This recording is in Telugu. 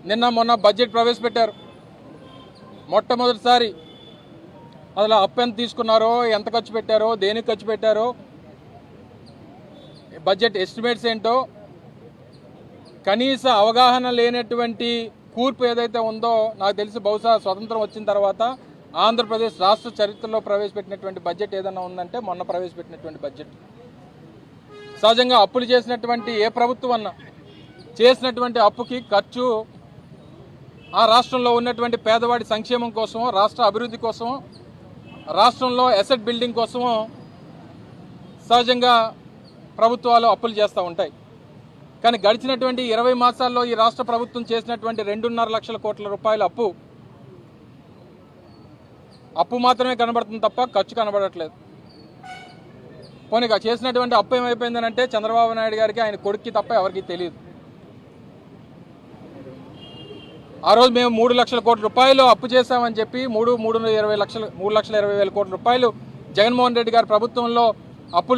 నిన్న మొన్న బడ్జెట్ ప్రవేశపెట్టారు. మొట్టమొదటిసారి అసలు అప్పు ఎంత తీసుకున్నారో, ఎంత ఖర్చు పెట్టారో, దేనికి ఖర్చు పెట్టారో, బడ్జెట్ ఎస్టిమేట్స్ ఏంటో కనీస అవగాహన లేనటువంటి కూర్పు ఏదైతే ఉందో నాకు తెలిసి బహుశా స్వతంత్రం వచ్చిన తర్వాత ఆంధ్రప్రదేశ్ రాష్ట్ర చరిత్రలో ప్రవేశపెట్టినటువంటి బడ్జెట్ ఏదైనా ఉందంటే మొన్న ప్రవేశపెట్టినటువంటి బడ్జెట్. సహజంగా అప్పులు చేసినటువంటి ఏ ప్రభుత్వం అన్నా చేసినటువంటి అప్పుకి ఖర్చు ఆ రాష్ట్రంలో ఉన్నటువంటి పేదవాడి సంక్షేమం కోసమో, రాష్ట్ర అభివృద్ధి కోసమో, రాష్ట్రంలో అసెట్ బిల్డింగ్ కోసమో సహజంగా ప్రభుత్వాలు అప్పులు చేస్తూ ఉంటాయి. కానీ గడిచినటువంటి 20 మాసాల్లో ఈ రాష్ట్ర ప్రభుత్వం చేసినటువంటి 2.5 లక్షల కోట్ల రూపాయల అప్పు మాత్రమే కనబడుతుంది తప్ప ఖర్చు కనబడట్లేదు. పోనీ చేసినటువంటి అప్పు ఏమైపోయిందనంటే చంద్రబాబు నాయుడు గారికి, ఆయన కొడుక్కి తప్ప ఎవరికి తెలియదు. ఆ రోజు మేము 3 లక్షల కోట్ల రూపాయలు అప్పు చేశామని చెప్పి 3,20,000 కోట్ల రూపాయలు జగన్మోహన్ రెడ్డి గారి ప్రభుత్వంలో అప్పులు